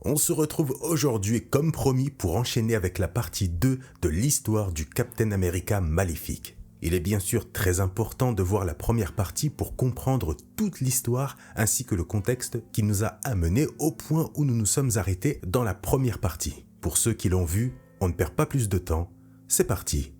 On se retrouve aujourd'hui comme promis pour enchaîner avec la partie 2 de l'histoire du Captain America maléfique. Il est bien sûr très important de voir la première partie pour comprendre toute l'histoire ainsi que le contexte qui nous a amenés au point où nous nous sommes arrêtés dans la première partie. Pour ceux qui l'ont vu, on ne perd pas plus de temps, c'est parti.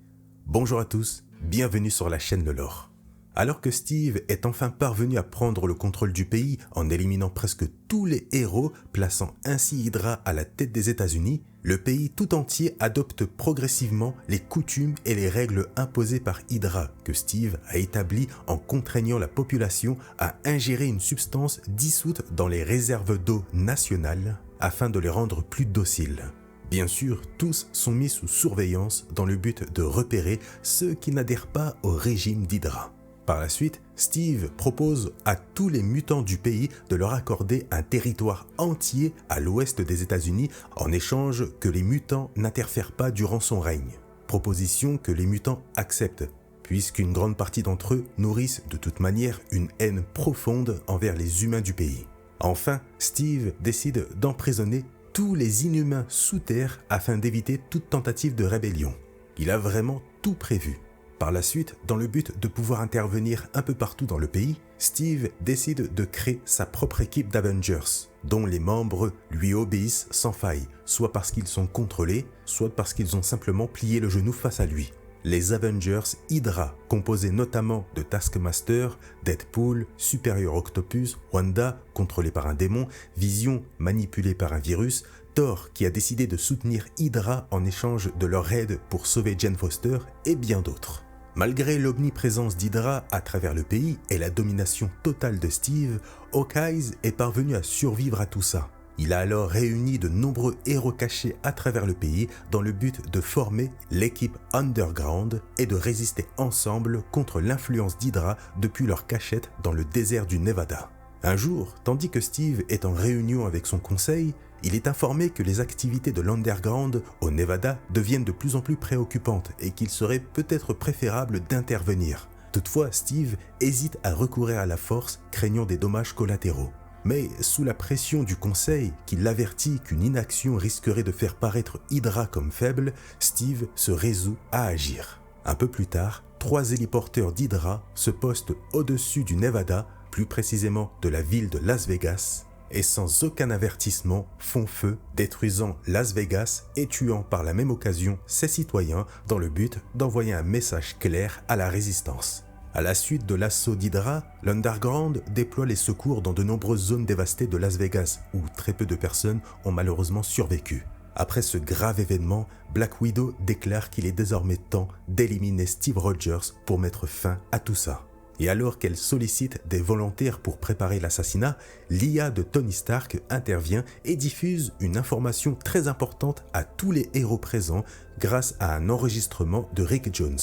Bonjour à tous, bienvenue sur la chaîne Le Lore. Alors que Steve est enfin parvenu à prendre le contrôle du pays en éliminant presque tous les héros, plaçant ainsi Hydra à la tête des États-Unis, le pays tout entier adopte progressivement les coutumes et les règles imposées par Hydra que Steve a établies en contraignant la population à ingérer une substance dissoute dans les réserves d'eau nationales afin de les rendre plus dociles. Bien sûr, tous sont mis sous surveillance dans le but de repérer ceux qui n'adhèrent pas au régime d'Hydra. Par la suite, Steve propose à tous les mutants du pays de leur accorder un territoire entier à l'ouest des États-Unis en échange que les mutants n'interfèrent pas durant son règne. Proposition que les mutants acceptent, puisqu'une grande partie d'entre eux nourrissent de toute manière une haine profonde envers les humains du pays. Enfin, Steve décide d'emprisonner tous les inhumains sous terre afin d'éviter toute tentative de rébellion. Il a vraiment tout prévu. Par la suite, dans le but de pouvoir intervenir un peu partout dans le pays, Steve décide de créer sa propre équipe d'Avengers, dont les membres lui obéissent sans faille, soit parce qu'ils sont contrôlés, soit parce qu'ils ont simplement plié le genou face à lui. Les Avengers Hydra, composés notamment de Taskmaster, Deadpool, Superior Octopus, Wanda, contrôlée par un démon, Vision, manipulée par un virus, Thor, qui a décidé de soutenir Hydra en échange de leur aide pour sauver Jane Foster, et bien d'autres. Malgré l'omniprésence d'Hydra à travers le pays et la domination totale de Steve, Hawkeye est parvenu à survivre à tout ça. Il a alors réuni de nombreux héros cachés à travers le pays dans le but de former l'équipe Underground et de résister ensemble contre l'influence d'Hydra depuis leur cachette dans le désert du Nevada. Un jour, tandis que Steve est en réunion avec son conseil, il est informé que les activités de l'Underground au Nevada deviennent de plus en plus préoccupantes et qu'il serait peut-être préférable d'intervenir. Toutefois, Steve hésite à recourir à la force, craignant des dommages collatéraux. Mais sous la pression du conseil, qui l'avertit qu'une inaction risquerait de faire paraître Hydra comme faible, Steve se résout à agir. Un peu plus tard, 3 héliporteurs d'Hydra se postent au-dessus du Nevada, plus précisément de la ville de Las Vegas, et sans aucun avertissement font feu, détruisant Las Vegas et tuant par la même occasion ses citoyens dans le but d'envoyer un message clair à la résistance. À la suite de l'assaut d'Hydra, l'Underground déploie les secours dans de nombreuses zones dévastées de Las Vegas où très peu de personnes ont malheureusement survécu. Après ce grave événement, Black Widow déclare qu'il est désormais temps d'éliminer Steve Rogers pour mettre fin à tout ça. Et alors qu'elle sollicite des volontaires pour préparer l'assassinat, l'IA de Tony Stark intervient et diffuse une information très importante à tous les héros présents grâce à un enregistrement de Rick Jones.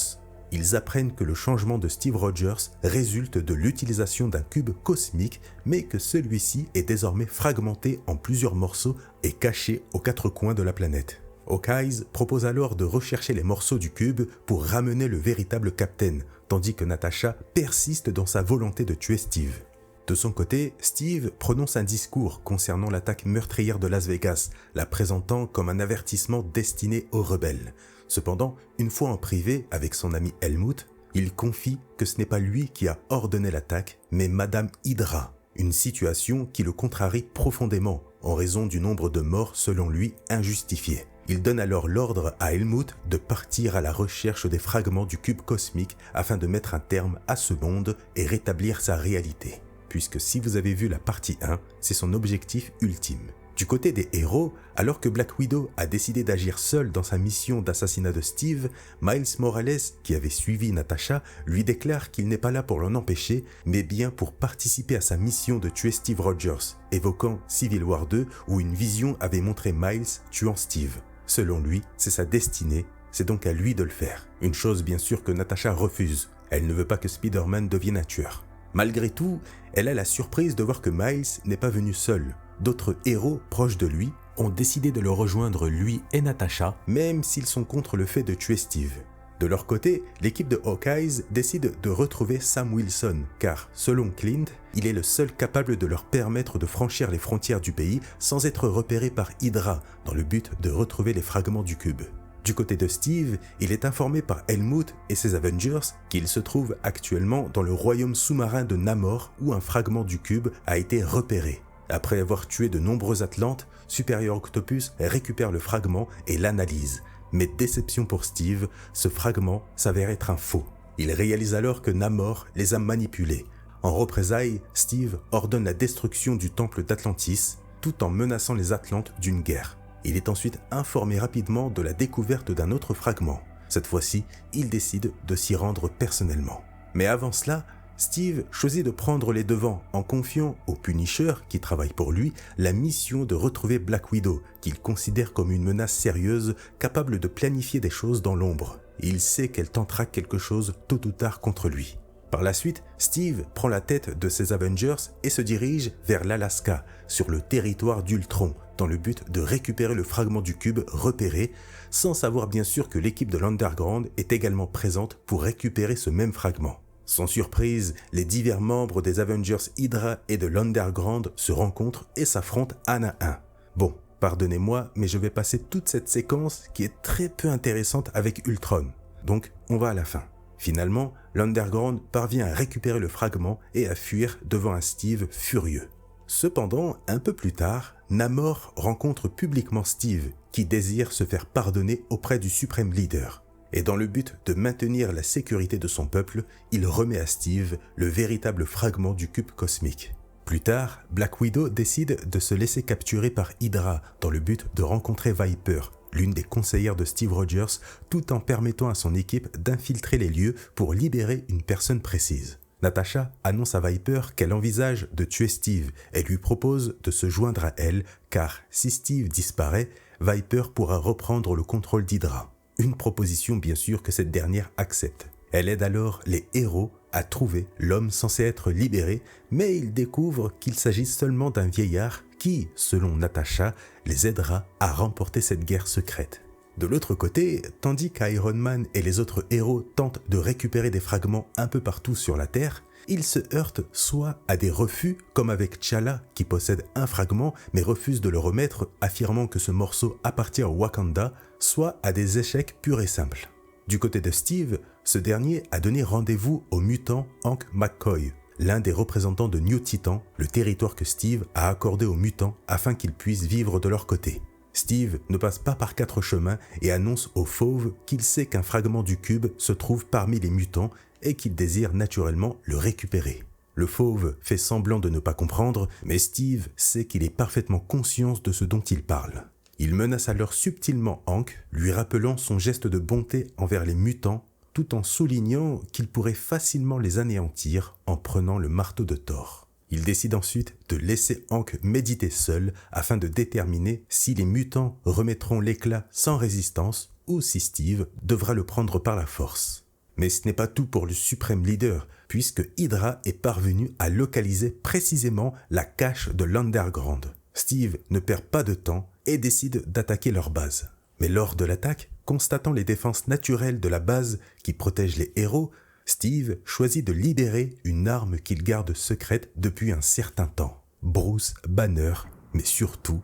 Ils apprennent que le changement de Steve Rogers résulte de l'utilisation d'un cube cosmique, mais que celui-ci est désormais fragmenté en plusieurs morceaux et caché aux 4 coins de la planète. Hawkeye propose alors de rechercher les morceaux du cube pour ramener le véritable Captain, tandis que Natasha persiste dans sa volonté de tuer Steve. De son côté, Steve prononce un discours concernant l'attaque meurtrière de Las Vegas, la présentant comme un avertissement destiné aux rebelles. Cependant, une fois en privé avec son ami Helmut, il confie que ce n'est pas lui qui a ordonné l'attaque, mais Madame Hydra, une situation qui le contrarie profondément en raison du nombre de morts selon lui injustifiés. Il donne alors l'ordre à Helmut de partir à la recherche des fragments du cube cosmique afin de mettre un terme à ce monde et rétablir sa réalité. Puisque si vous avez vu la partie 1, c'est son objectif ultime. Du côté des héros, alors que Black Widow a décidé d'agir seule dans sa mission d'assassinat de Steve, Miles Morales, qui avait suivi Natasha, lui déclare qu'il n'est pas là pour l'en empêcher, mais bien pour participer à sa mission de tuer Steve Rogers, évoquant Civil War 2 où une vision avait montré Miles tuant Steve. Selon lui, c'est sa destinée, c'est donc à lui de le faire. Une chose bien sûr que Natasha refuse, elle ne veut pas que Spider-Man devienne un tueur. Malgré tout, elle a la surprise de voir que Miles n'est pas venu seul. D'autres héros proches de lui ont décidé de le rejoindre lui et Natasha, même s'ils sont contre le fait de tuer Steve. De leur côté, l'équipe de Hawkeyes décide de retrouver Sam Wilson, car, selon Clint, il est le seul capable de leur permettre de franchir les frontières du pays sans être repéré par Hydra, dans le but de retrouver les fragments du cube. Du côté de Steve, il est informé par Helmut et ses Avengers qu'il se trouve actuellement dans le royaume sous-marin de Namor où un fragment du cube a été repéré. Après avoir tué de nombreux Atlantes, Superior Octopus récupère le fragment et l'analyse. Mais déception pour Steve, ce fragment s'avère être un faux. Il réalise alors que Namor les a manipulés. En représailles, Steve ordonne la destruction du temple d'Atlantis, tout en menaçant les Atlantes d'une guerre. Il est ensuite informé rapidement de la découverte d'un autre fragment. Cette fois-ci, il décide de s'y rendre personnellement. Mais avant cela, Steve choisit de prendre les devants en confiant au Punisher, qui travaille pour lui, la mission de retrouver Black Widow, qu'il considère comme une menace sérieuse, capable de planifier des choses dans l'ombre. Il sait qu'elle tentera quelque chose tôt ou tard contre lui. Par la suite, Steve prend la tête de ses Avengers et se dirige vers l'Alaska, sur le territoire d'Ultron, dans le but de récupérer le fragment du cube repéré, sans savoir bien sûr que l'équipe de l'Underground est également présente pour récupérer ce même fragment. Sans surprise, les divers membres des Avengers Hydra et de l'Underground se rencontrent et s'affrontent un à un. Bon, pardonnez-moi, mais je vais passer toute cette séquence qui est très peu intéressante avec Ultron. Donc, on va à la fin. Finalement, l'Underground parvient à récupérer le fragment et à fuir devant un Steve furieux. Cependant, un peu plus tard, Namor rencontre publiquement Steve, qui désire se faire pardonner auprès du suprême leader. Et dans le but de maintenir la sécurité de son peuple, il remet à Steve le véritable fragment du cube cosmique. Plus tard, Black Widow décide de se laisser capturer par Hydra dans le but de rencontrer Viper, l'une des conseillères de Steve Rogers, tout en permettant à son équipe d'infiltrer les lieux pour libérer une personne précise. Natasha annonce à Viper qu'elle envisage de tuer Steve et lui propose de se joindre à elle, car si Steve disparaît, Viper pourra reprendre le contrôle d'Hydra. Une proposition bien sûr que cette dernière accepte. Elle aide alors les héros à trouver l'homme censé être libéré, mais ils découvrent qu'il s'agit seulement d'un vieillard qui, selon Natasha, les aidera à remporter cette guerre secrète. De l'autre côté, tandis qu'Iron Man et les autres héros tentent de récupérer des fragments un peu partout sur la Terre, ils se heurtent soit à des refus, comme avec T'Challa qui possède un fragment mais refuse de le remettre, affirmant que ce morceau appartient au Wakanda, soit à des échecs purs et simples. Du côté de Steve, ce dernier a donné rendez-vous au mutant Hank McCoy, l'un des représentants de New Titan, le territoire que Steve a accordé aux mutants afin qu'ils puissent vivre de leur côté. Steve ne passe pas par 4 chemins et annonce aux fauves qu'il sait qu'un fragment du cube se trouve parmi les mutants et qu'il désire naturellement le récupérer. Le fauve fait semblant de ne pas comprendre, mais Steve sait qu'il est parfaitement conscient de ce dont il parle. Il menace alors subtilement Hank, lui rappelant son geste de bonté envers les mutants, tout en soulignant qu'il pourrait facilement les anéantir en prenant le marteau de Thor. Il décide ensuite de laisser Hank méditer seul afin de déterminer si les mutants remettront l'éclat sans résistance ou si Steve devra le prendre par la force. Mais ce n'est pas tout pour le suprême leader, puisque Hydra est parvenu à localiser précisément la cache de l'Underground. Steve ne perd pas de temps et décide d'attaquer leur base. Mais lors de l'attaque, constatant les défenses naturelles de la base qui protègent les héros, Steve choisit de libérer une arme qu'il garde secrète depuis un certain temps. Bruce Banner, mais surtout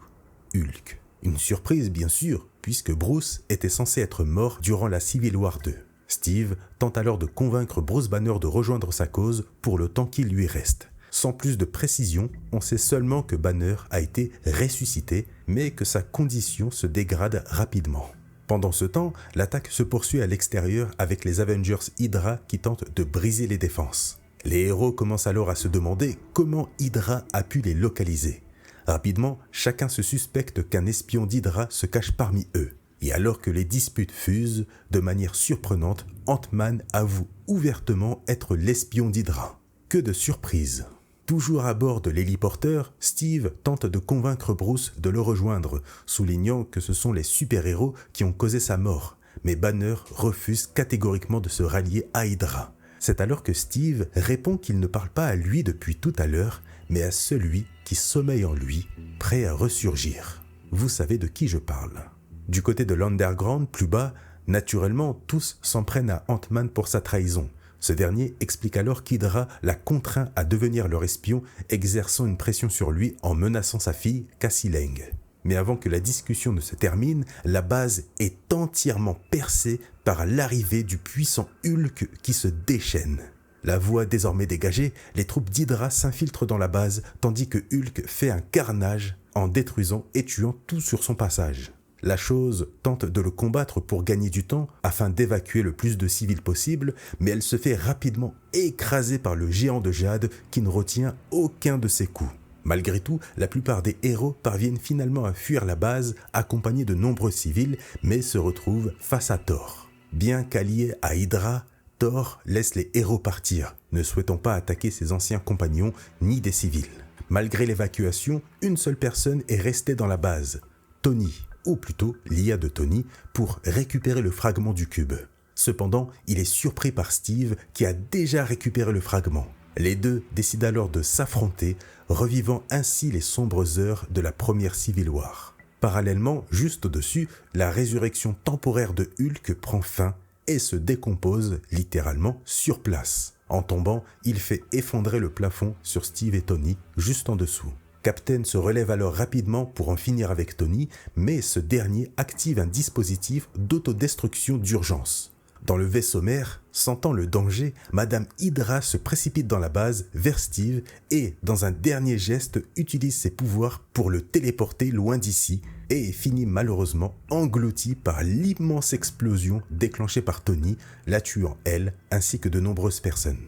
Hulk. Une surprise bien sûr, puisque Bruce était censé être mort durant la Civil War 2. Steve tente alors de convaincre Bruce Banner de rejoindre sa cause pour le temps qu'il lui reste. Sans plus de précision, on sait seulement que Banner a été ressuscité, mais que sa condition se dégrade rapidement. Pendant ce temps, l'attaque se poursuit à l'extérieur avec les Avengers Hydra qui tentent de briser les défenses. Les héros commencent alors à se demander comment Hydra a pu les localiser. Rapidement, chacun se suspecte qu'un espion d'Hydra se cache parmi eux. Et alors que les disputes fusent, de manière surprenante, Ant-Man avoue ouvertement être l'espion d'Hydra. Que de surprises! Toujours à bord de l'héliporteur, Steve tente de convaincre Bruce de le rejoindre, soulignant que ce sont les super-héros qui ont causé sa mort. Mais Banner refuse catégoriquement de se rallier à Hydra. C'est alors que Steve répond qu'il ne parle pas à lui depuis tout à l'heure, mais à celui qui sommeille en lui, prêt à ressurgir. Vous savez de qui je parle. Du côté de l'Underground, plus bas, Naturellement, tous s'en prennent à Ant-Man pour sa trahison. Ce dernier explique alors qu'Hydra l'a contraint à devenir leur espion, exerçant une pression sur lui en menaçant sa fille, Cassie Lang. Mais avant que la discussion ne se termine, la base est entièrement percée par l'arrivée du puissant Hulk qui se déchaîne. La voie désormais dégagée, les troupes d'Hydra s'infiltrent dans la base, tandis que Hulk fait un carnage en détruisant et tuant tout sur son passage. La chose tente de le combattre pour gagner du temps afin d'évacuer le plus de civils possible, mais elle se fait rapidement écraser par le géant de jade qui ne retient aucun de ses coups. Malgré tout, la plupart des héros parviennent finalement à fuir la base accompagnés de nombreux civils, mais se retrouvent face à Thor. Bien qu'allié à Hydra, Thor laisse les héros partir, ne souhaitant pas attaquer ses anciens compagnons ni des civils. Malgré l'évacuation, une seule personne est restée dans la base, Tony, ou plutôt l'IA de Tony, pour récupérer le fragment du cube. Cependant, il est surpris par Steve qui a déjà récupéré le fragment. Les deux décident alors de s'affronter, revivant ainsi les sombres heures de la première Civil War. Parallèlement, juste au-dessus, la résurrection temporaire de Hulk prend fin et se décompose littéralement sur place. En tombant, il fait effondrer le plafond sur Steve et Tony juste en dessous. Captain se relève alors rapidement pour en finir avec Tony, mais ce dernier active un dispositif d'autodestruction d'urgence. Dans le vaisseau mère, sentant le danger, Madame Hydra se précipite dans la base vers Steve et, dans un dernier geste, utilise ses pouvoirs pour le téléporter loin d'ici et finit malheureusement englouti par l'immense explosion déclenchée par Tony, la tuant elle ainsi que de nombreuses personnes.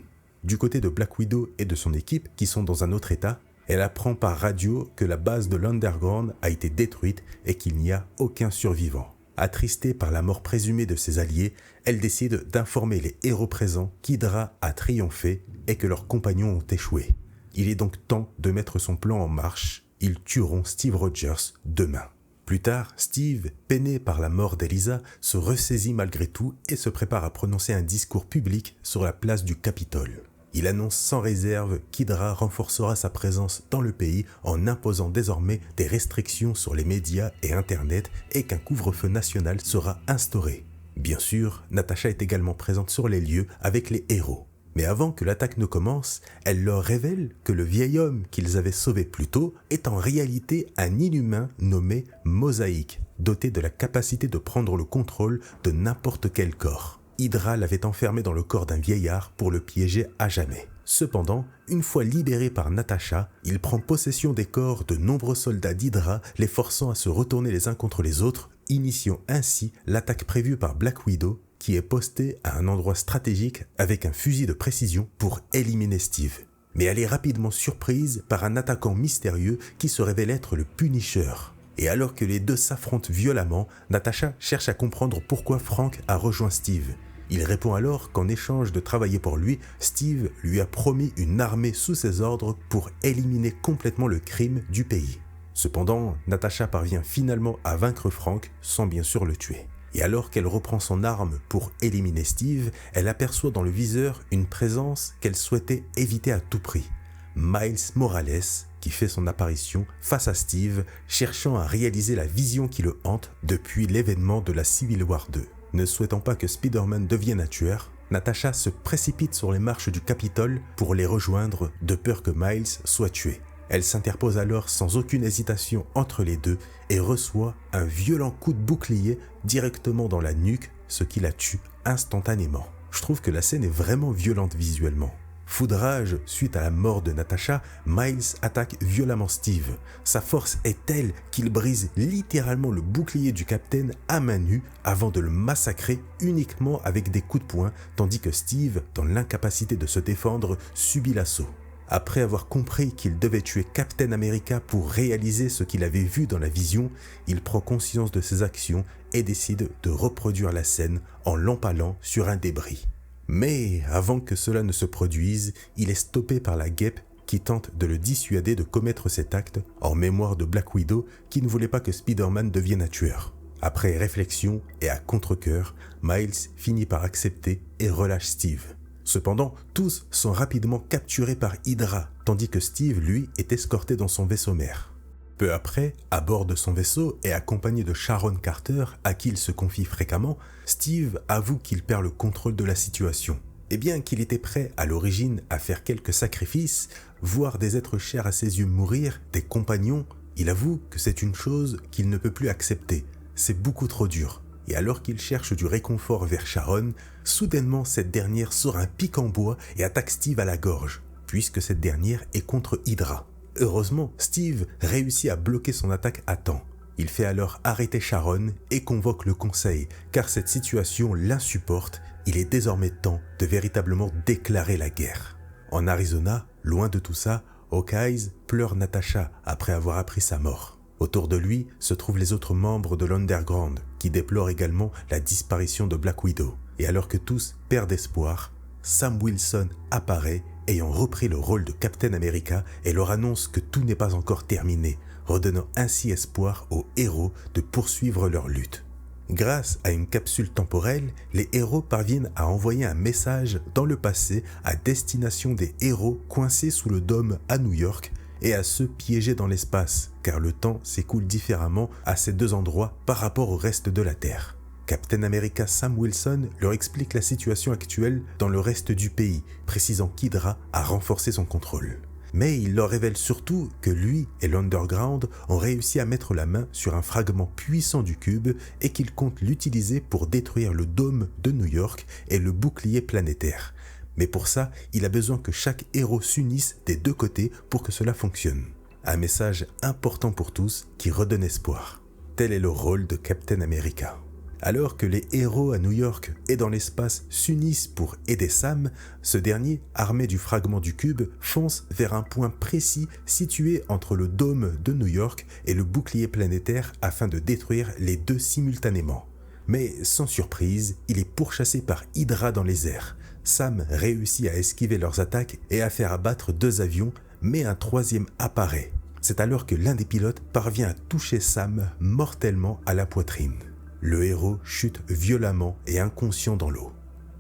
Du côté de Black Widow et de son équipe, qui sont dans un autre état, elle apprend par radio que la base de l'Underground a été détruite et qu'il n'y a aucun survivant. Attristée par la mort présumée de ses alliés, elle décide d'informer les héros présents qu'Hydra a triomphé et que leurs compagnons ont échoué. Il est donc temps de mettre son plan en marche. Ils tueront Steve Rogers demain. Plus tard, Steve, peiné par la mort d'Elisa, se ressaisit malgré tout et se prépare à prononcer un discours public sur la place du Capitole. Il annonce sans réserve qu'Hydra renforcera sa présence dans le pays en imposant désormais des restrictions sur les médias et Internet et qu'un couvre-feu national sera instauré. Bien sûr, Natasha est également présente sur les lieux avec les héros. Mais avant que l'attaque ne commence, elle leur révèle que le vieil homme qu'ils avaient sauvé plus tôt est en réalité un inhumain nommé Mosaïque, doté de la capacité de prendre le contrôle de n'importe quel corps. Hydra l'avait enfermé dans le corps d'un vieillard pour le piéger à jamais. Cependant, une fois libéré par Natasha, il prend possession des corps de nombreux soldats d'Hydra, les forçant à se retourner les uns contre les autres, initiant ainsi l'attaque prévue par Black Widow, qui est postée à un endroit stratégique avec un fusil de précision pour éliminer Steve. Mais elle est rapidement surprise par un attaquant mystérieux qui se révèle être le Punisher. Et alors que les deux s'affrontent violemment, Natasha cherche à comprendre pourquoi Frank a rejoint Steve. Il répond alors qu'en échange de travailler pour lui, Steve lui a promis une armée sous ses ordres pour éliminer complètement le crime du pays. Cependant, Natasha parvient finalement à vaincre Frank sans bien sûr le tuer. Et alors qu'elle reprend son arme pour éliminer Steve, elle aperçoit dans le viseur une présence qu'elle souhaitait éviter à tout prix. Miles Morales, qui fait son apparition face à Steve, cherchant à réaliser la vision qui le hante depuis l'événement de la Civil War 2. Ne souhaitant pas que Spider-Man devienne un tueur, Natasha se précipite sur les marches du Capitole pour les rejoindre de peur que Miles soit tué. Elle s'interpose alors sans aucune hésitation entre les deux et reçoit un violent coup de bouclier directement dans la nuque, ce qui la tue instantanément. Je trouve que la scène est vraiment violente visuellement. Foudrage, suite à la mort de Natasha, Miles attaque violemment Steve. Sa force est telle qu'il brise littéralement le bouclier du Capitaine à main nue avant de le massacrer uniquement avec des coups de poing, tandis que Steve, dans l'incapacité de se défendre, subit l'assaut. Après avoir compris qu'il devait tuer Captain America pour réaliser ce qu'il avait vu dans la vision, il prend conscience de ses actions et décide de reproduire la scène en l'empalant sur un débris. Mais avant que cela ne se produise, il est stoppé par la guêpe qui tente de le dissuader de commettre cet acte en mémoire de Black Widow qui ne voulait pas que Spider-Man devienne un tueur. Après réflexion et à contre-cœur, Miles finit par accepter et relâche Steve. Cependant, tous sont rapidement capturés par Hydra, tandis que Steve, lui, est escorté dans son vaisseau mère. Peu après, à bord de son vaisseau et accompagné de Sharon Carter, à qui il se confie fréquemment, Steve avoue qu'il perd le contrôle de la situation. Et bien qu'il était prêt à l'origine à faire quelques sacrifices, voir des êtres chers à ses yeux mourir, des compagnons, il avoue que c'est une chose qu'il ne peut plus accepter. C'est beaucoup trop dur. Et alors qu'il cherche du réconfort vers Sharon, soudainement cette dernière sort un pic en bois et attaque Steve à la gorge, puisque cette dernière est contre Hydra. Heureusement, Steve réussit à bloquer son attaque à temps. Il fait alors arrêter Sharon et convoque le conseil, car cette situation l'insupporte. Il est désormais temps de véritablement déclarer la guerre. En Arizona, loin de tout ça, Hawkeye pleure Natasha après avoir appris sa mort. Autour de lui se trouvent les autres membres de l'Underground, qui déplorent également la disparition de Black Widow. Et alors que tous perdent espoir, Sam Wilson apparaît, ayant repris le rôle de Captain America, et leur annonce que tout n'est pas encore terminé, redonnant ainsi espoir aux héros de poursuivre leur lutte. Grâce à une capsule temporelle, les héros parviennent à envoyer un message dans le passé à destination des héros coincés sous le dôme à New York et à ceux piégés dans l'espace, car le temps s'écoule différemment à ces deux endroits par rapport au reste de la Terre. Captain America Sam Wilson leur explique la situation actuelle dans le reste du pays, précisant qu'Hydra a renforcé son contrôle. Mais il leur révèle surtout que lui et l'Underground ont réussi à mettre la main sur un fragment puissant du cube et qu'ils comptent l'utiliser pour détruire le dôme de New York et le bouclier planétaire. Mais pour ça, il a besoin que chaque héros s'unisse des deux côtés pour que cela fonctionne. Un message important pour tous qui redonne espoir. Tel est le rôle de Captain America. Alors que les héros à New York et dans l'espace s'unissent pour aider Sam, ce dernier, armé du fragment du cube, fonce vers un point précis situé entre le dôme de New York et le bouclier planétaire afin de détruire les deux simultanément. Mais sans surprise, il est pourchassé par Hydra dans les airs. Sam réussit à esquiver leurs attaques et à faire abattre deux avions, mais un troisième apparaît. C'est alors que l'un des pilotes parvient à toucher Sam mortellement à la poitrine. Le héros chute violemment et inconscient dans l'eau.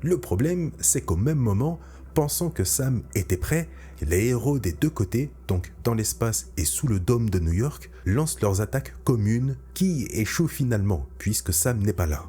Le problème, c'est qu'au même moment, pensant que Sam était prêt, les héros des deux côtés, donc dans l'espace et sous le dôme de New York, lancent leurs attaques communes qui échouent finalement, puisque Sam n'est pas là.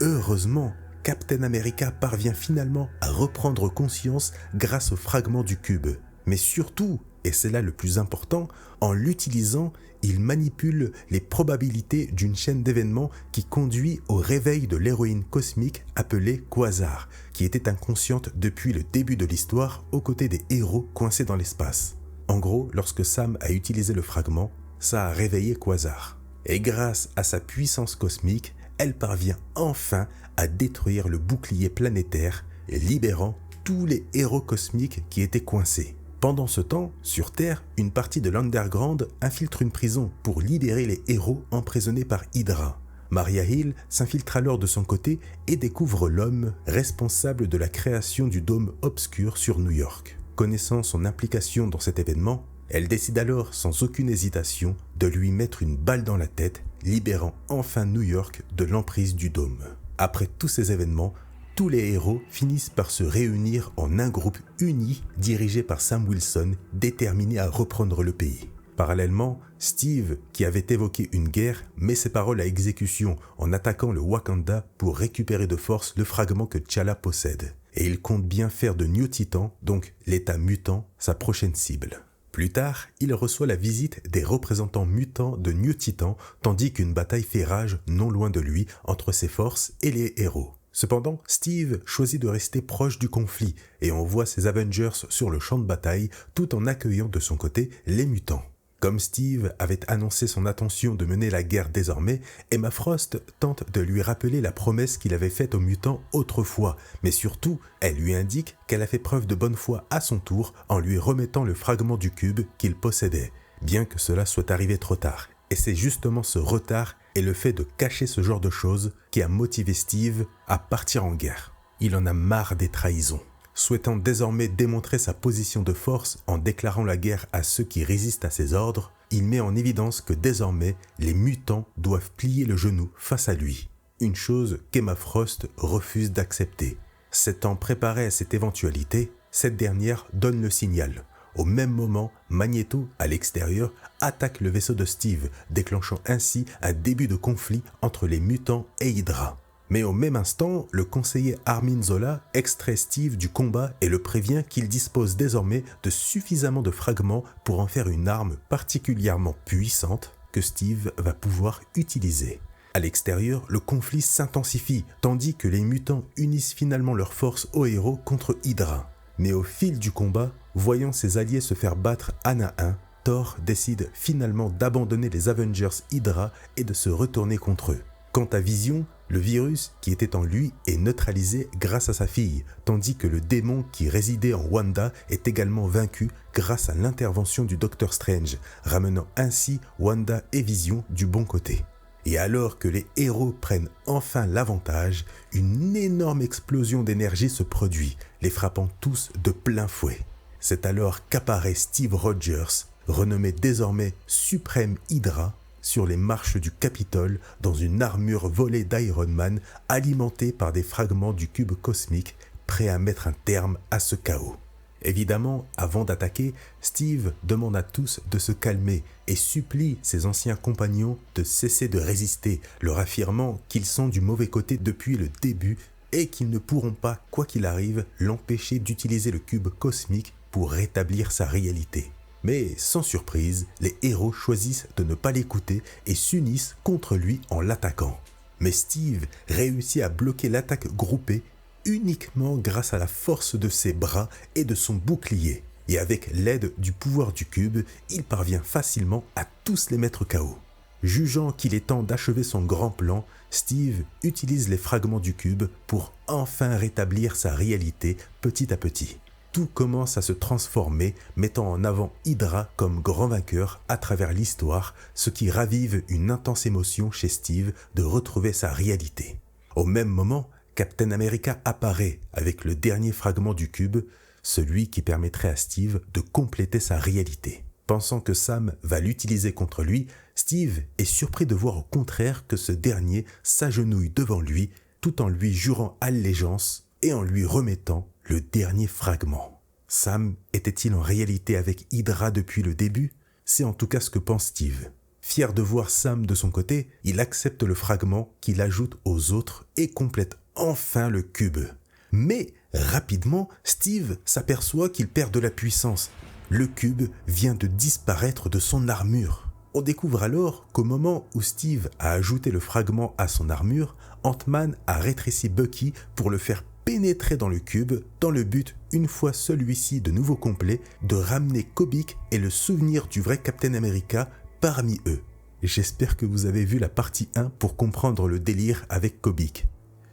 Heureusement, Captain America parvient finalement à reprendre conscience grâce au fragment du cube. Mais surtout, et c'est là le plus important, en l'utilisant, il manipule les probabilités d'une chaîne d'événements qui conduit au réveil de l'héroïne cosmique appelée Quasar, qui était inconsciente depuis le début de l'histoire aux côtés des héros coincés dans l'espace. En gros, lorsque Sam a utilisé le fragment, ça a réveillé Quasar. Et grâce à sa puissance cosmique, elle parvient enfin à détruire le bouclier planétaire, libérant tous les héros cosmiques qui étaient coincés. Pendant ce temps, sur Terre, une partie de l'Underground infiltre une prison pour libérer les héros emprisonnés par Hydra. Maria Hill s'infiltre alors de son côté et découvre l'homme responsable de la création du dôme obscur sur New York. Connaissant son implication dans cet événement, elle décide alors sans aucune hésitation de lui mettre une balle dans la tête, libérant enfin New York de l'emprise du dôme. Après tous ces événements, tous les héros finissent par se réunir en un groupe uni dirigé par Sam Wilson, déterminé à reprendre le pays. Parallèlement, Steve, qui avait évoqué une guerre, met ses paroles à exécution en attaquant le Wakanda pour récupérer de force le fragment que T'Challa possède. Et il compte bien faire de New Titan, donc l'état mutant, sa prochaine cible. Plus tard, il reçoit la visite des représentants mutants de New Titan, tandis qu'une bataille fait rage non loin de lui entre ses forces et les héros. Cependant, Steve choisit de rester proche du conflit et envoie ses Avengers sur le champ de bataille tout en accueillant de son côté les mutants. Comme Steve avait annoncé son intention de mener la guerre désormais, Emma Frost tente de lui rappeler la promesse qu'il avait faite aux mutants autrefois, mais surtout, elle lui indique qu'elle a fait preuve de bonne foi à son tour en lui remettant le fragment du cube qu'il possédait, bien que cela soit arrivé trop tard. Et c'est justement ce retard et le fait de cacher ce genre de choses qui a motivé Steve à partir en guerre. Il en a marre des trahisons. Souhaitant désormais démontrer sa position de force en déclarant la guerre à ceux qui résistent à ses ordres, il met en évidence que désormais les mutants doivent plier le genou face à lui. Une chose qu'Emma Frost refuse d'accepter. S'étant préparée à cette éventualité, cette dernière donne le signal. Au même moment, Magneto, à l'extérieur, attaque le vaisseau de Steve, déclenchant ainsi un début de conflit entre les mutants et Hydra. Mais au même instant, le conseiller Armin Zola extrait Steve du combat et le prévient qu'il dispose désormais de suffisamment de fragments pour en faire une arme particulièrement puissante que Steve va pouvoir utiliser. À l'extérieur, le conflit s'intensifie, tandis que les mutants unissent finalement leurs forces aux héros contre Hydra. Mais au fil du combat, voyant ses alliés se faire battre un à un, Thor décide finalement d'abandonner les Avengers Hydra et de se retourner contre eux. Quant à Vision, le virus qui était en lui est neutralisé grâce à sa fille, tandis que le démon qui résidait en Wanda est également vaincu grâce à l'intervention du Docteur Strange, ramenant ainsi Wanda et Vision du bon côté. Et alors que les héros prennent enfin l'avantage, une énorme explosion d'énergie se produit, les frappant tous de plein fouet. C'est alors qu'apparaît Steve Rogers, renommé désormais Suprême Hydra, sur les marches du Capitole dans une armure volée d'Iron Man alimentée par des fragments du cube cosmique prêts à mettre un terme à ce chaos. Évidemment, avant d'attaquer, Steve demande à tous de se calmer et supplie ses anciens compagnons de cesser de résister, leur affirmant qu'ils sont du mauvais côté depuis le début et qu'ils ne pourront pas, quoi qu'il arrive, l'empêcher d'utiliser le cube cosmique pour rétablir sa réalité. Mais sans surprise, les héros choisissent de ne pas l'écouter et s'unissent contre lui en l'attaquant. Mais Steve réussit à bloquer l'attaque groupée uniquement grâce à la force de ses bras et de son bouclier. Et avec l'aide du pouvoir du cube, il parvient facilement à tous les mettre KO. Jugeant qu'il est temps d'achever son grand plan, Steve utilise les fragments du cube pour enfin rétablir sa réalité petit à petit. Tout commence à se transformer, mettant en avant Hydra comme grand vainqueur à travers l'histoire, ce qui ravive une intense émotion chez Steve de retrouver sa réalité. Au même moment, Captain America apparaît avec le dernier fragment du cube, celui qui permettrait à Steve de compléter sa réalité. Pensant que Sam va l'utiliser contre lui, Steve est surpris de voir au contraire que ce dernier s'agenouille devant lui tout en lui jurant allégeance et en lui remettant le dernier fragment. Sam était-il en réalité avec Hydra depuis le début? C'est en tout cas ce que pense Steve. Fier de voir Sam de son côté, il accepte le fragment qu'il ajoute aux autres et complète enfin le cube. Mais rapidement, Steve s'aperçoit qu'il perd de la puissance. Le cube vient de disparaître de son armure. On découvre alors qu'au moment où Steve a ajouté le fragment à son armure, Ant-Man a rétréci Bucky pour le faire pénétrer dans le cube dans le but, une fois celui-ci de nouveau complet, de ramener Kobik et le souvenir du vrai Captain America parmi eux. J'espère que vous avez vu la partie 1 pour comprendre le délire avec Kobik.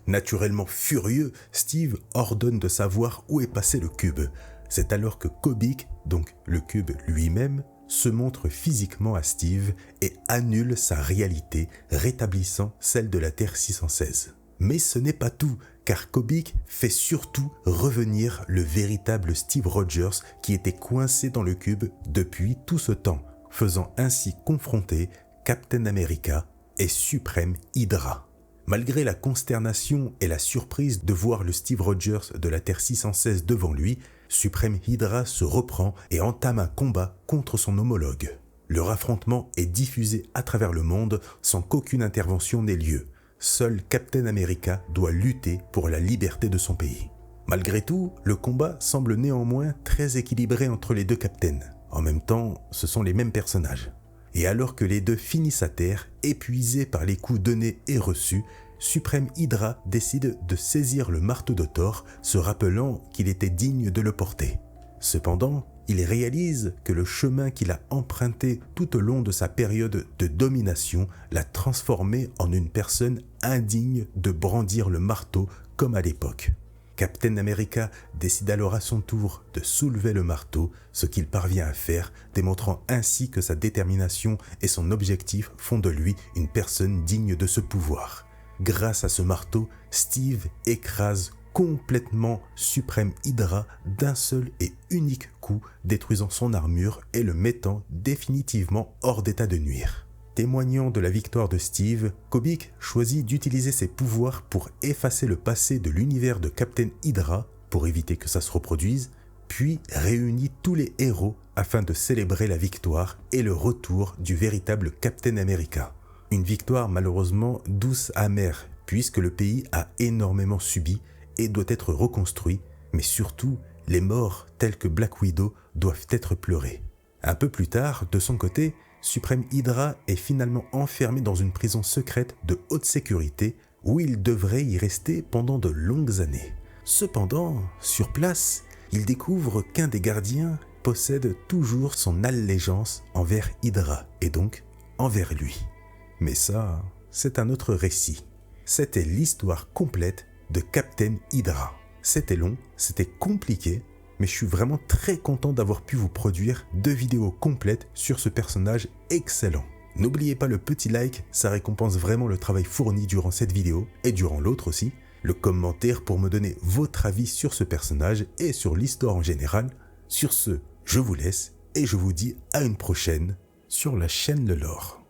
Naturellement furieux, Steve ordonne de savoir où est passé le cube. C'est alors que Kobik, donc le cube lui-même, se montre physiquement à Steve et annule sa réalité, rétablissant celle de la Terre 616. Mais ce n'est pas tout, car Kobik fait surtout revenir le véritable Steve Rogers qui était coincé dans le cube depuis tout ce temps, faisant ainsi confronter Captain America et Suprême Hydra. Malgré la consternation et la surprise de voir le Steve Rogers de la Terre 616 devant lui, Suprême Hydra se reprend et entame un combat contre son homologue. Leur affrontement est diffusé à travers le monde sans qu'aucune intervention n'ait lieu. Seul Captain America doit lutter pour la liberté de son pays. Malgré tout, le combat semble néanmoins très équilibré entre les deux captains. En même temps, ce sont les mêmes personnages. Et alors que les deux finissent à terre, épuisés par les coups donnés et reçus, Suprême Hydra décide de saisir le marteau de Thor, se rappelant qu'il était digne de le porter. Cependant, il réalise que le chemin qu'il a emprunté tout au long de sa période de domination l'a transformé en une personne indigne de brandir le marteau comme à l'époque. Captain America décide alors à son tour de soulever le marteau, ce qu'il parvient à faire, démontrant ainsi que sa détermination et son objectif font de lui une personne digne de ce pouvoir. Grâce à ce marteau, Steve écrase complètement Suprême Hydra d'un seul et unique coup, détruisant son armure et le mettant définitivement hors d'état de nuire. Témoignant de la victoire de Steve, Kobik choisit d'utiliser ses pouvoirs pour effacer le passé de l'univers de Captain Hydra pour éviter que ça se reproduise, puis réunit tous les héros afin de célébrer la victoire et le retour du véritable Captain America. Une victoire malheureusement douce amère, puisque le pays a énormément subi et doit être reconstruit, mais surtout, les morts tels que Black Widow doivent être pleurés. Un peu plus tard, de son côté, Supreme Hydra est finalement enfermé dans une prison secrète de haute sécurité où il devrait y rester pendant de longues années. Cependant, sur place, il découvre qu'un des gardiens possède toujours son allégeance envers Hydra et donc envers lui. Mais ça, c'est un autre récit. C'était l'histoire complète de Captain Hydra. C'était long, c'était compliqué, mais je suis vraiment très content d'avoir pu vous produire 2 vidéos complètes sur ce personnage excellent. N'oubliez pas le petit like, ça récompense vraiment le travail fourni durant cette vidéo et durant l'autre aussi. Le commentaire pour me donner votre avis sur ce personnage et sur l'histoire en général. Sur ce, je vous laisse et je vous dis à une prochaine sur la chaîne Le Lore.